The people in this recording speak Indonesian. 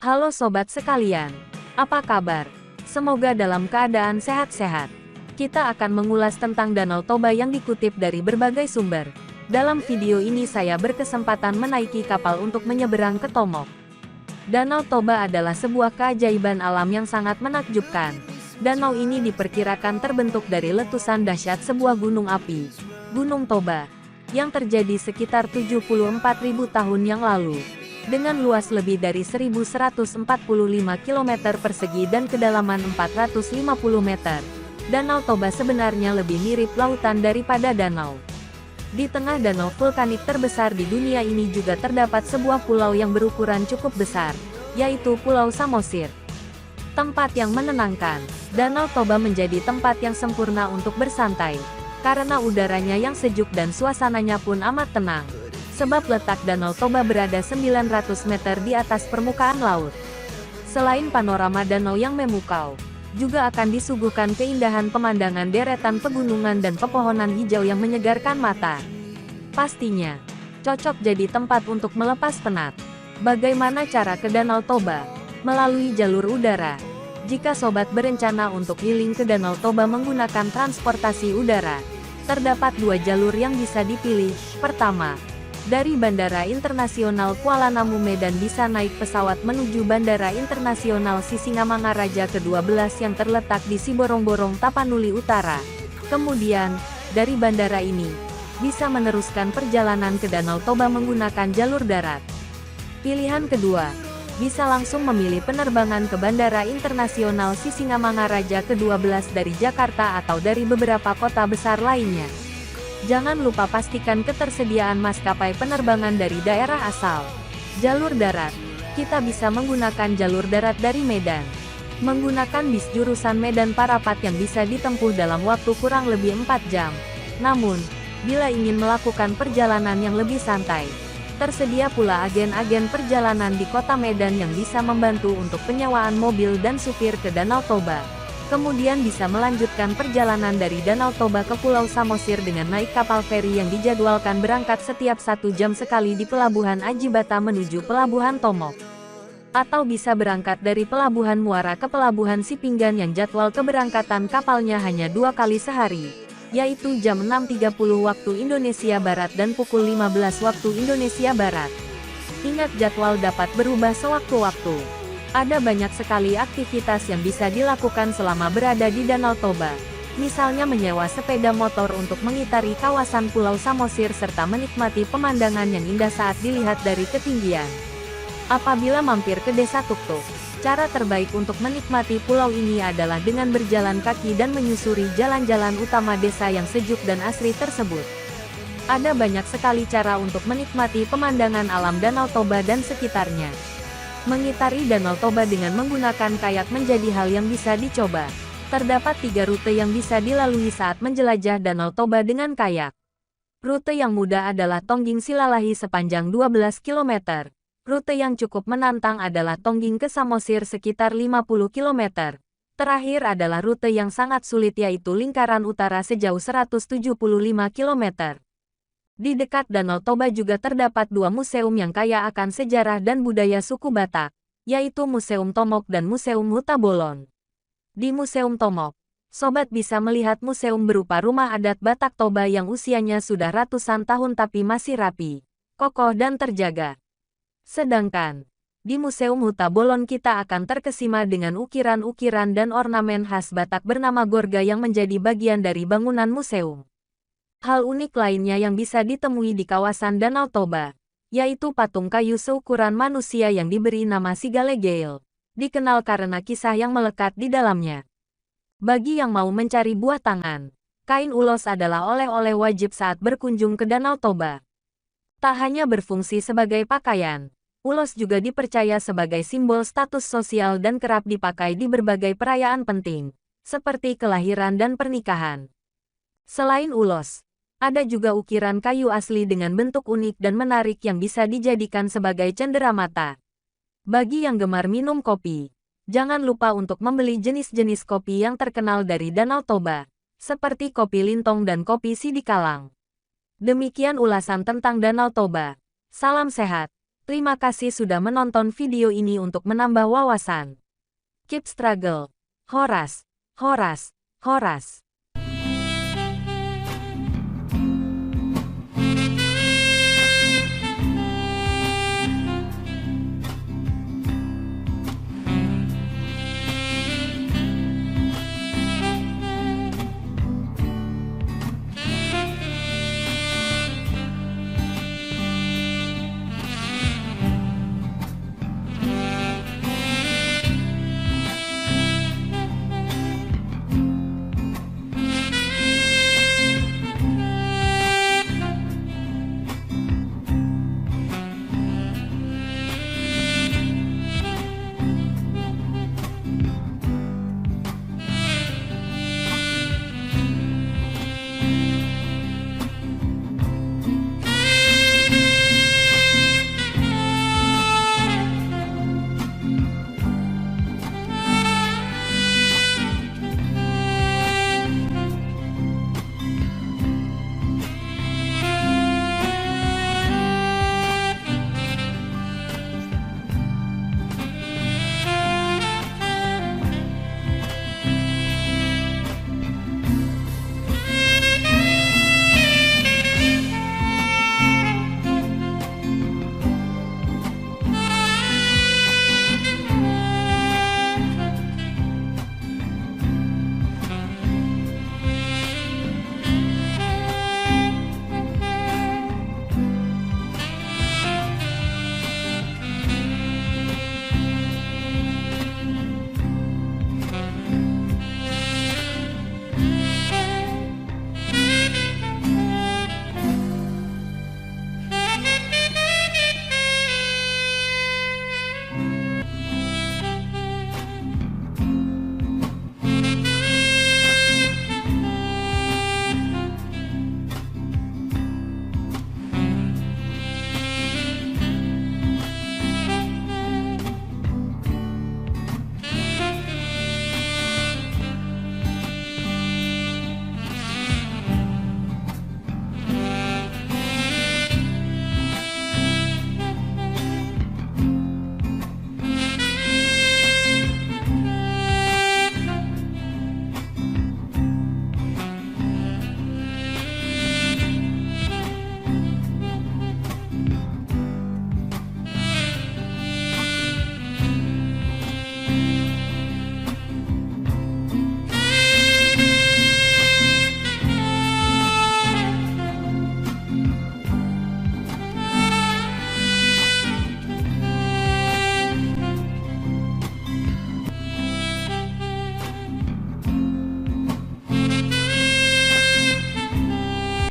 Halo sobat sekalian, apa kabar? Semoga dalam keadaan sehat-sehat. Kita akan mengulas tentang Danau Toba yang dikutip dari berbagai sumber. Dalam video ini saya berkesempatan menaiki kapal untuk menyeberang ke Tomok. Danau Toba adalah sebuah keajaiban alam yang sangat menakjubkan. Danau ini diperkirakan terbentuk dari letusan dahsyat sebuah gunung api, Gunung Toba, yang terjadi sekitar 74.000 tahun yang lalu. Dengan luas lebih dari 1.145 km persegi dan kedalaman 450 meter, Danau Toba sebenarnya lebih mirip lautan daripada danau. Di tengah danau vulkanik terbesar di dunia ini juga terdapat sebuah pulau yang berukuran cukup besar, yaitu Pulau Samosir. Tempat yang menenangkan, Danau Toba menjadi tempat yang sempurna untuk bersantai, karena udaranya yang sejuk dan suasananya pun amat tenang. Sebab letak Danau Toba berada 900 meter di atas permukaan laut. Selain panorama danau yang memukau, juga akan disuguhkan keindahan pemandangan deretan pegunungan dan pepohonan hijau yang menyegarkan mata. Pastinya, cocok jadi tempat untuk melepas penat. Bagaimana cara ke Danau Toba? Melalui jalur udara. Jika sobat berencana untuk healing ke Danau Toba menggunakan transportasi udara, terdapat dua jalur yang bisa dipilih. Pertama, dari Bandara Internasional Kuala Namu Medan bisa naik pesawat menuju Bandara Internasional Sisingamangaraja ke-12 yang terletak di Siborong-Borong, Tapanuli Utara. Kemudian, dari bandara ini, bisa meneruskan perjalanan ke Danau Toba menggunakan jalur darat. Pilihan kedua, bisa langsung memilih penerbangan ke Bandara Internasional Sisingamangaraja ke-12 dari Jakarta atau dari beberapa kota besar lainnya. Jangan lupa pastikan ketersediaan maskapai penerbangan dari daerah asal. Jalur darat. Kita bisa menggunakan jalur darat dari Medan. Menggunakan bis jurusan Medan Parapat yang bisa ditempuh dalam waktu kurang lebih 4 jam. Namun, bila ingin melakukan perjalanan yang lebih santai, tersedia pula agen-agen perjalanan di kota Medan yang bisa membantu untuk penyewaan mobil dan supir ke Danau Toba. Kemudian bisa melanjutkan perjalanan dari Danau Toba ke Pulau Samosir dengan naik kapal feri yang dijadwalkan berangkat setiap 1 jam sekali di Pelabuhan Ajibata menuju Pelabuhan Tomok. Atau bisa berangkat dari Pelabuhan Muara ke Pelabuhan Sipinggan yang jadwal keberangkatan kapalnya hanya 2 kali sehari, yaitu jam 6.30 waktu Indonesia Barat dan pukul 15 waktu Indonesia Barat. Ingat, jadwal dapat berubah sewaktu-waktu. Ada banyak sekali aktivitas yang bisa dilakukan selama berada di Danau Toba. Misalnya menyewa sepeda motor untuk mengitari kawasan Pulau Samosir serta menikmati pemandangan yang indah saat dilihat dari ketinggian. Apabila mampir ke Desa Tuktuk, cara terbaik untuk menikmati pulau ini adalah dengan berjalan kaki dan menyusuri jalan-jalan utama desa yang sejuk dan asri tersebut. Ada banyak sekali cara untuk menikmati pemandangan alam Danau Toba dan sekitarnya. Mengitari Danau Toba dengan menggunakan kayak menjadi hal yang bisa dicoba. Terdapat 3 rute yang bisa dilalui saat menjelajah Danau Toba dengan kayak. Rute yang mudah adalah Tongging Silalahi sepanjang 12 km. Rute yang cukup menantang adalah Tongging ke Samosir sekitar 50 km. Terakhir adalah rute yang sangat sulit yaitu Lingkaran Utara sejauh 175 km. Di dekat Danau Toba juga terdapat 2 museum yang kaya akan sejarah dan budaya suku Batak, yaitu Museum Tomok dan Museum Huta Bolon. Di Museum Tomok, sobat bisa melihat museum berupa rumah adat Batak Toba yang usianya sudah ratusan tahun tapi masih rapi, kokoh dan terjaga. Sedangkan, di Museum Huta Bolon kita akan terkesima dengan ukiran-ukiran dan ornamen khas Batak bernama Gorga yang menjadi bagian dari bangunan museum. Hal unik lainnya yang bisa ditemui di kawasan Danau Toba, yaitu patung kayu seukuran manusia yang diberi nama Sigalegeil, dikenal karena kisah yang melekat di dalamnya. Bagi yang mau mencari buah tangan, kain ulos adalah oleh-oleh wajib saat berkunjung ke Danau Toba. Tak hanya berfungsi sebagai pakaian, ulos juga dipercaya sebagai simbol status sosial dan kerap dipakai di berbagai perayaan penting, seperti kelahiran dan pernikahan. Selain ulos, ada juga ukiran kayu asli dengan bentuk unik dan menarik yang bisa dijadikan sebagai cenderamata. Bagi yang gemar minum kopi, jangan lupa untuk membeli jenis-jenis kopi yang terkenal dari Danau Toba, seperti kopi Lintong dan kopi Sidikalang. Demikian ulasan tentang Danau Toba. Salam sehat. Terima kasih sudah menonton video ini untuk menambah wawasan. Keep struggle. Horas, Horas, Horas.